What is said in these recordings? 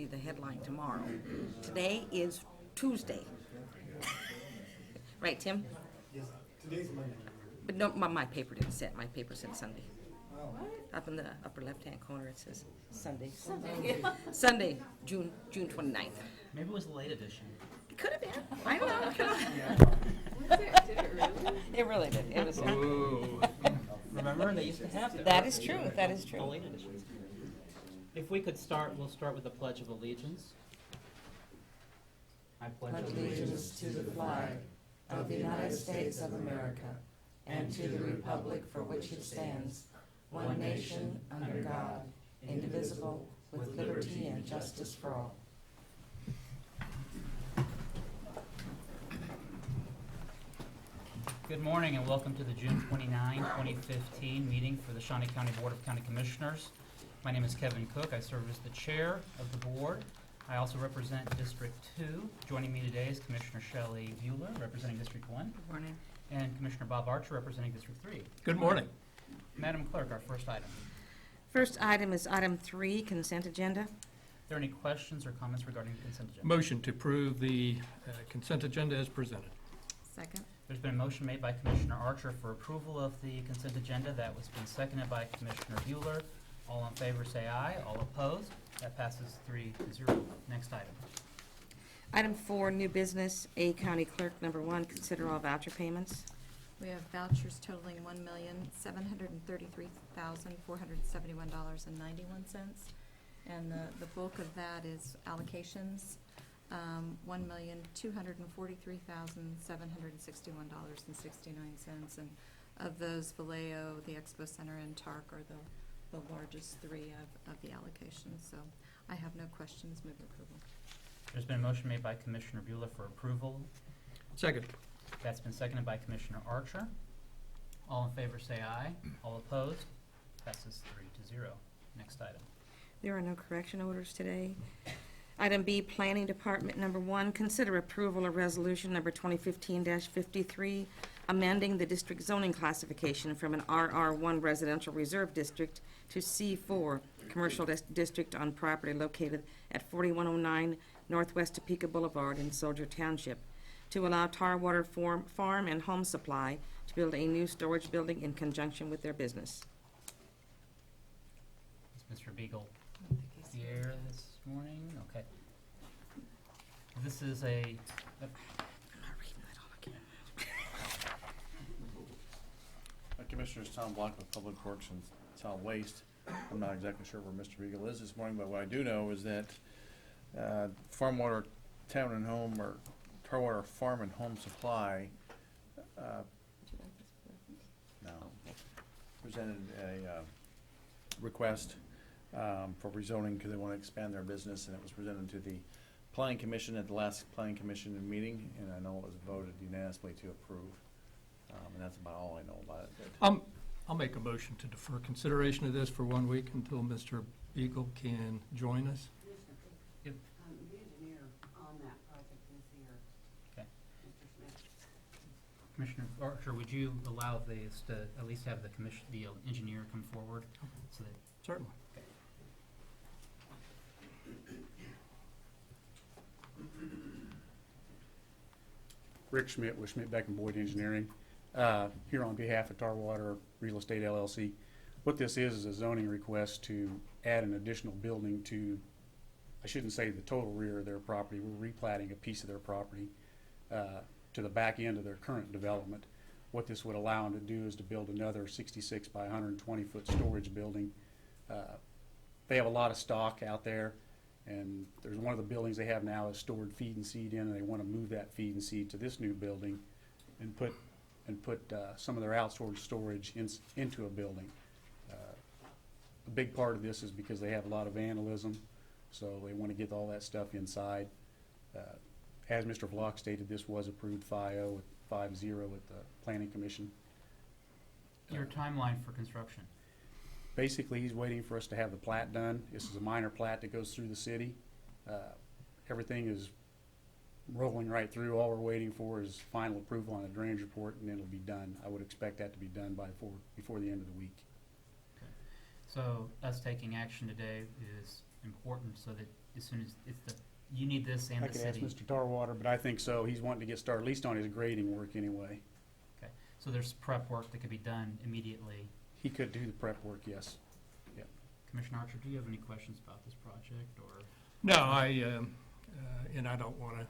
be the headline tomorrow. Today is Tuesday. Right, Tim? Yes, today's Monday. But no, my paper didn't say it. My paper said Sunday. Oh. Up in the upper left-hand corner, it says Sunday. Sunday, June 29th. Maybe it was a late edition. It could have been. I don't know. Did it really? It really did. It was. Ooh. Remember, they used to have that. That is true. That is The true. late editions. If we could start, we'll start with the Pledge of Allegiance. I pledge allegiance to the flag of the United States of America and to the republic for which it stands, one nation, under God, indivisible, with liberty and justice for all. Good morning and welcome to the June 29, 2015 meeting for the Shawnee County Board of County Commissioners. My name is Kevin Cook. I serve as the chair of the board. I also represent District 2. Joining me today is Commissioner Shelley Bueller, representing District 1, Good morning. and Commissioner Bob Archer, representing District 3. Good morning. Madam Clerk, our first item. First item is item 3, consent agenda. Are there any questions or comments regarding the consent agenda? Motion to approve the consent agenda as presented. Second. There's been a motion made by Commissioner Archer for approval of the consent agenda. That was been seconded by Commissioner Bueller. All in favor say aye. All opposed? That passes 3-0. Next item. Item 4, new business. A County Clerk, number 1, consider all voucher payments. We have vouchers totaling $1,733,471.91, and the bulk of that is allocations, $1,243,761.69, and of those, Vallejo, the Expo Center, and TARC are the largest three of the allocations. So I have no questions. Move approval. There's been a motion made by Commissioner Bueller for approval. Second. That's been seconded by Commissioner Archer. All in favor say aye. All opposed? Passes 3-0. Next item. There are no correction orders today. Item B, Planning Department, number 1, consider approval of resolution number 2015-53, amending the district zoning classification from an RR1 residential reserve district to C4 commercial district on property located at 4109 Northwest Topeka Boulevard in Soldier Township, to allow Tarwater Farm and Home Supply to build a new storage building in conjunction with their business. Is Mr. Beagle here this morning? Okay. This is a... I'm not reading that all again. Commissioners, Tom Block with Public Works and Solid Waste. I'm not exactly sure where Mr. Beagle is this morning, but what I do know is that Farmwater Town and Home, or Tarwater Farm and Home Supply, presented a request for rezoning because they want to expand their business, and it was presented to the Planning Commission at the last Planning Commission meeting, and I know it was voted unanimously to approve. And that's about all I know about it. I'll make a motion to defer consideration of this for 1 week until Mr. Beagle can join us. Yep. The engineer on that project is here. Okay. Mr. Smith. Commissioner Archer, would you allow this to at least have the engineer come forward so that... Certainly. Rick Schmidt with Schmidt Beck and Boyd Engineering, here on behalf of Tarwater Real Estate LLC. What this is a zoning request to add an additional building to, I shouldn't say the total rear of their property, we're replatting a piece of their property to the back end of their current development. What this would allow them to do is to build another 66 by 120 foot storage building. They have a lot of stock out there, and there's one of the buildings they have now is stored feed and seed in, and they want to move that feed and seed to this new building and put some of their outsourced storage into a building. A big part of this is because they have a lot of vandalism, so they want to get all that stuff inside. As Mr. Vlock stated, this was approved 5-0 at the Planning Commission. Your timeline for construction? Basically, he's waiting for us to have the plat done. This is a minor plat that goes through the city. Everything is rolling right through. All we're waiting for is final approval on the drainage report, and then it'll be done. I would expect that to be done before the end of the week. Okay. So us taking action today is important so that as soon as you need this and I the could ask city. Mr. Tarwater, but I think so. He's wanting to get started, at least on his grading work anyway. Okay, so there's prep work that could be done immediately. He could do the prep work, yes. Commissioner Archer, do you have any questions about this project, or? No, and I don't want to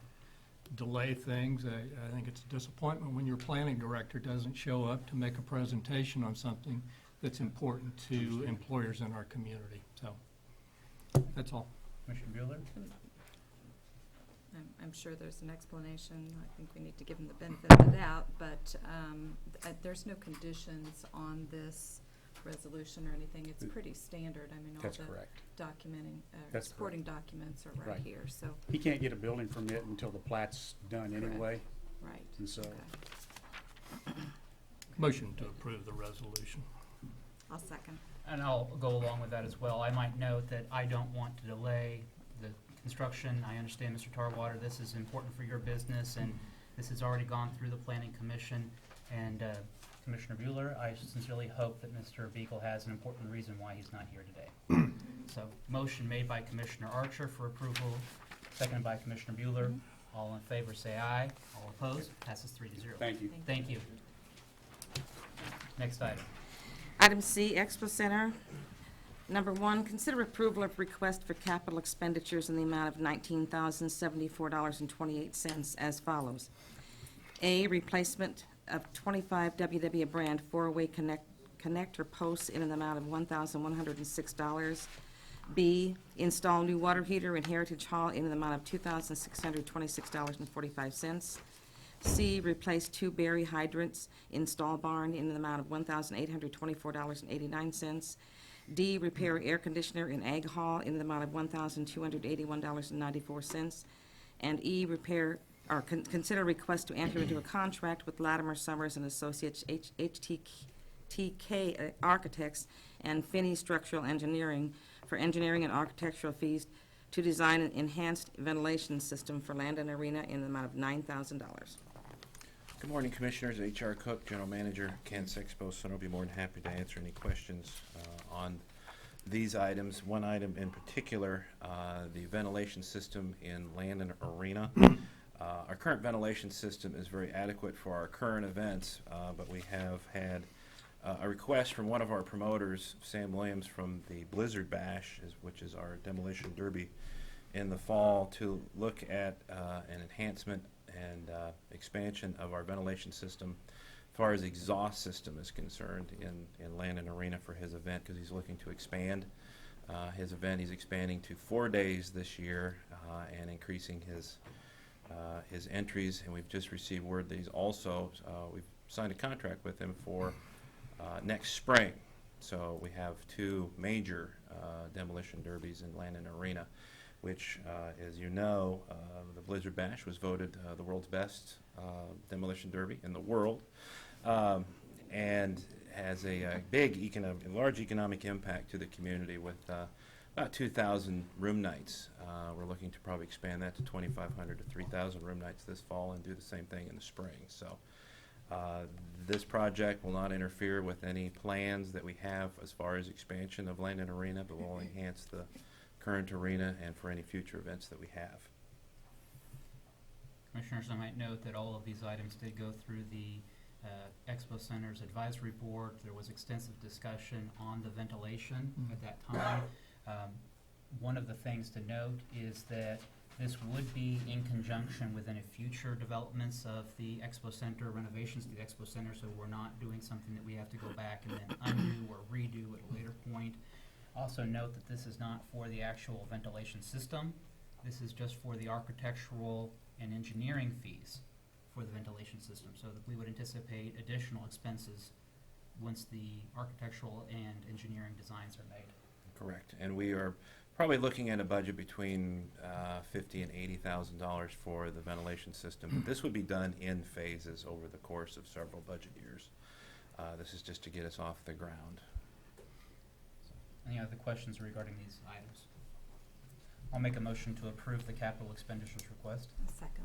delay things. I think it's a disappointment when your planning director doesn't show up to make a presentation on something that's important to employers in our community. So, that's all. Commissioner Bueller? I'm sure there's an explanation. I think we need to give them the benefit of the doubt, but there's no conditions on this resolution or anything. It's pretty standard. I mean, all That's the correct. documenting, That's supporting documents are right Right. here, so, He can't get a building permit until the plat's done Correct. anyway, right. and so, Okay. Motion to approve the resolution. I'll second. And I'll go along with that as well. I might note that I don't want to delay the construction. I understand, Mr. Tarwater, this is important for your business, and this has already gone through the planning commission. And Commissioner Bueller, I sincerely hope that Mr. Beagle has an important reason why he's not here today. So, motion made by Commissioner Archer for approval, seconded by Commissioner Bueller. All in favor, say aye. All opposed, passes 3-0. thank you. Thank you. Next item. Item C, Expo Center. Number 1, consider approval of request for capital expenditures in the amount of $19,074.28 as follows. A, replacement of 25 WW brand 4-way connector posts in an amount of $1,106. B, install new water heater in Heritage Hall in an amount of $2,626.45. C, replace 2 Berry hydrants in Stall Barn in an amount of $1,824.89. D, repair air conditioner in Ag Hall in an amount of $1,281.94. And E, consider request to enter into a contract with Latimer Summers and Associates HTK Architects and Finney Structural Engineering for engineering and architectural fees to design an enhanced ventilation system for Landon Arena in the amount of $9,000. Good morning, Commissioners. H.R. Cook, General Manager, Kansas Expo Center. I'll be more than happy to answer any questions on these items. One item in particular, the ventilation system in Landon Arena. Our current ventilation system is very adequate for our current events, but we have had a request from one of our promoters, Sam Williams, from the Blizzard Bash, which is our demolition derby in the fall, to look at an enhancement and expansion of our ventilation system as far as exhaust system is concerned in Landon Arena for his event, because he's looking to expand his event. He's expanding to 4 days this year and increasing his entries, and we've just received word that he's also, we've signed a contract with him for next spring. So we have 2 major demolition derbies in Landon Arena, which, as you know, the Blizzard Bash was voted the world's best demolition derby in the world, and has a large economic impact to the community with about 2,000 room nights. We're looking to probably expand that to 2,500 to 3,000 room nights this fall and do the same thing in the spring. So this project will not interfere with any plans that we have as far as expansion of Landon Arena, but will enhance the current arena and for any future events that we have. Commissioners, I might note that all of these items did go through the Expo Center's advisory board. There was extensive discussion on the ventilation at that time. One of the things to note is that this would be in conjunction with any future developments of the Expo Center, renovations to the Expo Center, so we're not doing something that we have to go back and then undo or redo at a later point. Also note that this is not for the actual ventilation system. This is just for the architectural and engineering fees for the ventilation system, so that we would anticipate additional expenses once the architectural and engineering designs are made. Correct. And we are probably looking at a budget between $50,000 and $80,000 for the ventilation system. But this would be done in phases over the course of several budget years. This is just to get us off the ground. Any other questions regarding these items? I'll make a motion to approve the capital expenditures request. Second.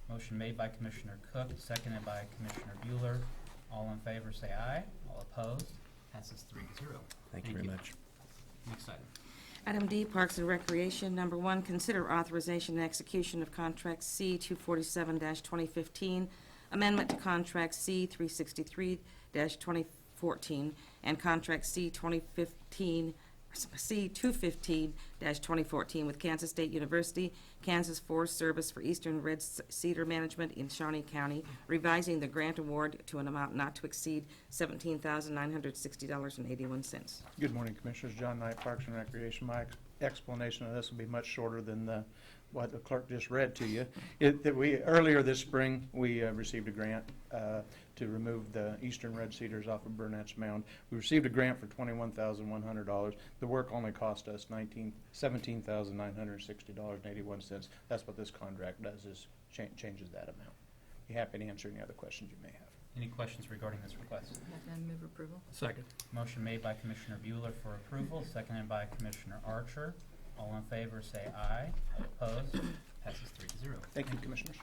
Motion made by Commissioner Cook, seconded by Commissioner Bueller. All in favor say aye. All opposed. Passes 3-0. Thank you very much. Next item. Item D, Parks and Recreation. Number 1, consider authorization and execution of Contract C 247-2015, amendment to Contract C 363-2014, and Contract C 215-2014 with Kansas State University, Kansas Forest Service for Eastern Red Cedar Management in Shawnee County, revising the grant award to an amount not to exceed $17,960.81. Good morning, Commissioners. John Knight, Parks and Recreation. My explanation of this will be much shorter than what the clerk just read to you. Earlier this spring, we received a grant to remove the eastern red cedars off of Burnett's Mound. We received a grant for $21,100. The work only cost us $17,960.81. That's what this contract does, is changes that amount. Be happy to answer any other questions you may have. Any questions regarding this request? Have none, move approval. Second. Motion made by Commissioner Bueller for approval, seconded by Commissioner Archer. All in favor, say aye. Opposed? Passes 3-0. Thank you, Commissioners.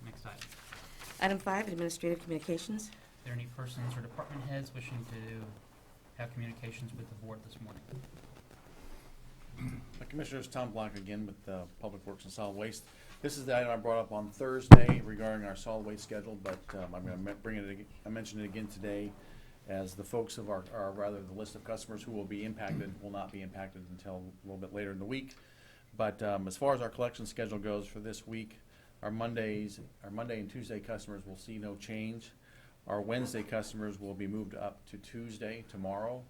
Next item. Item 5, Administrative Communications. Are there any persons or department heads wishing to have communications with the board this morning? Commissioners, Tom Block again with Public Works and Solid Waste. This is the item I brought up on Thursday regarding our solid waste schedule, but I'm going to I mentioned it again today, as the folks of the list of customers who will be impacted will not be impacted until a little bit later in the week. But as far as our collection schedule goes for this week, our Monday and Tuesday customers will see no change. Our Wednesday customers will be moved up to Tuesday tomorrow.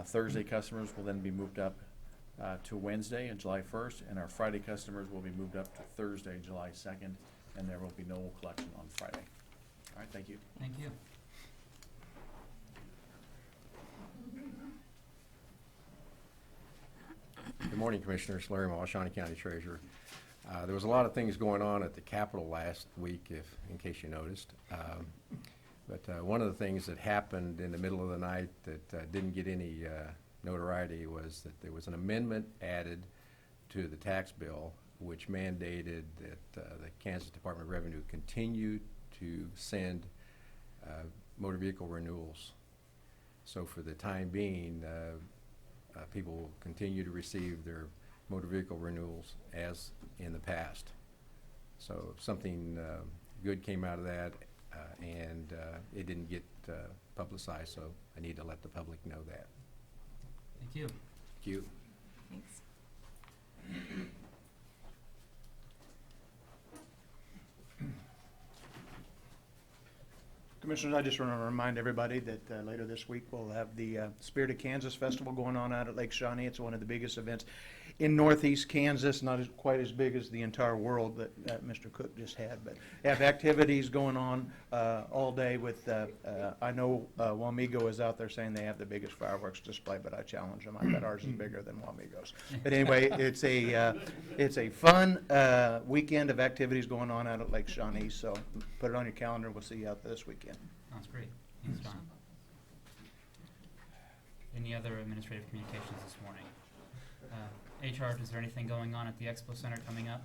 Thursday customers will then be moved up to Wednesday on July 1st, and our Friday customers will be moved up to Thursday, July 2nd, and there will be no collection on Friday. All right, thank you. Thank you. Good morning, Commissioners. Larry Moss, Shawnee County Treasurer. There was a lot of things going on at the Capitol last week, in case you noticed. But one of the things that happened in the middle of the night that didn't get any notoriety was that there was an amendment added to the tax bill which mandated that the Kansas Department of Revenue continue to send motor vehicle renewals. So for the time being, people will continue to receive their motor vehicle renewals as in the past. So something good came out of that, and it didn't get publicized, so I need to let the public know that. Thank you. Thank you. Thanks. Commissioners, I just want to remind everybody that later this week we'll have the Spirit of Kansas Festival going on out at Lake Shawnee. It's one of the biggest events in northeast Kansas, not quite as big as the entire world that Mr. Cook just had, but have activities going on all day with, I know Wamego is out there saying they have the biggest fireworks display, but I challenge them. I bet ours is bigger than Wamego's. But anyway, it's a fun weekend of activities going on out at Lake Shawnee, so put it on your calendar. We'll see you out there this weekend. Sounds great. Thanks, John. Any other administrative communications this morning? HR, is there anything going on at the Expo Center coming up?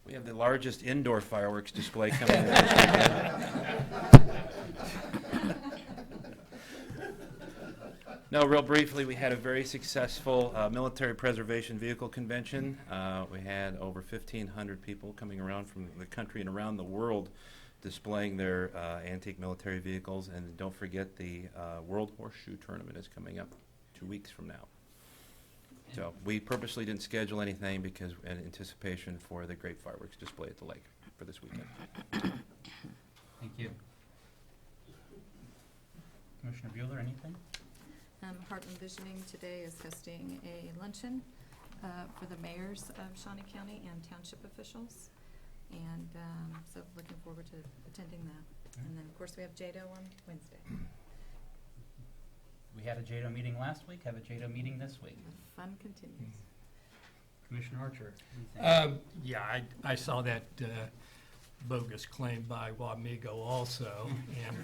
We have the largest indoor fireworks display coming in this weekend. No, real briefly, we had a very successful military preservation vehicle convention. We had over 1,500 people coming around from the country and around the world displaying their antique military vehicles. And don't forget the World Horseshoe Tournament is coming up 2 weeks from now. So we purposely didn't schedule anything because in anticipation for the great fireworks display at the lake for this weekend. Thank you. Commissioner Bueller, anything? Heartland Visioning today is hosting a luncheon for the mayors of Shawnee County and township officials. And so looking forward to attending that. And then, of course, we have JADO on Wednesday. We had a JADO meeting last week, have a JADO meeting this week. The fun continues. Commissioner Archer, anything? Yeah, I saw that bogus claim by Wamego also, and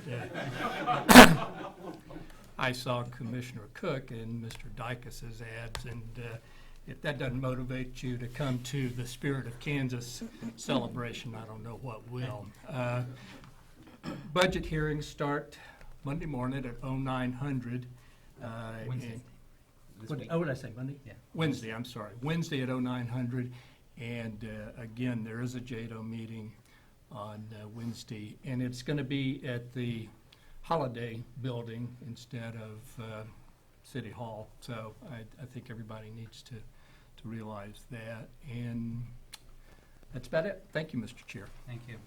I saw Commissioner Cook and Mr. Dykas's ads, and if that doesn't motivate you to come to the Spirit of Kansas celebration, I don't know what will. Budget hearings start Monday morning at 0900 Wednesday. and- This What week. did I say, Monday? Yeah. Wednesday, I'm sorry. Wednesday at 0900. And again, there is a JADO meeting on Wednesday, and it's going to be at the Holiday Building instead of City Hall. So I think everybody needs to realize that. And that's about it. Thank you, Mr. Chair. Thank you.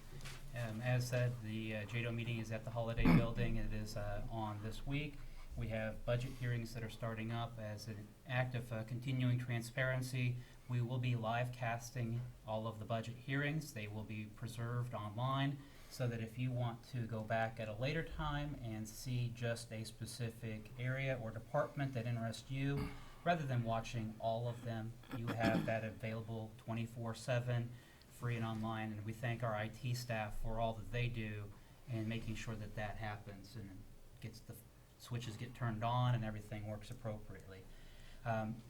As said, the JADO meeting is at the Holiday Building. It is on this week. We have budget hearings that are starting up. As an act of continuing transparency, we will be live casting all of the budget hearings. They will be preserved online so that if you want to go back at a later time and see just a specific area or department that interests you, rather than watching all of them, you have that available 24/7, free and online. And we thank our IT staff for all that they do in making sure that that happens and gets the switches get turned on and everything works appropriately.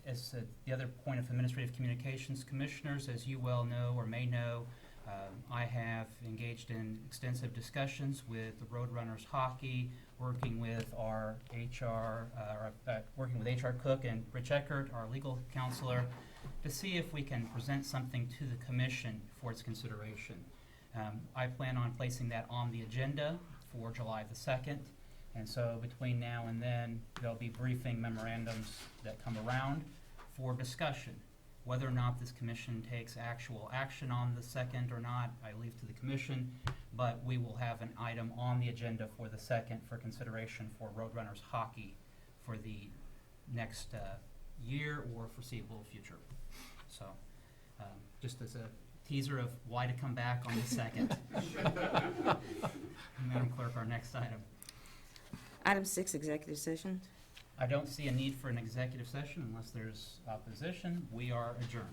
As the other point of administrative communications, commissioners, as you well know or may know, I have engaged in extensive discussions with the Roadrunners Hockey, working with our working with HR Cook and Rich Eckert, our legal counselor, to see if we can present something to the commission for its consideration. I plan on placing that on the agenda for July the 2nd. And so between now and then, there'll be briefing memorandums that come around for discussion. Whether or not this commission takes actual action on the 2nd or not, I leave to the commission, but we will have an item on the agenda for the 2nd for consideration for Roadrunners Hockey for the next year or foreseeable future. So, just as a teaser of why to come back on the 2nd. Madam Clerk, our next item. Item 6, executive session. I don't see a need for an executive session unless there's opposition. We are adjourned.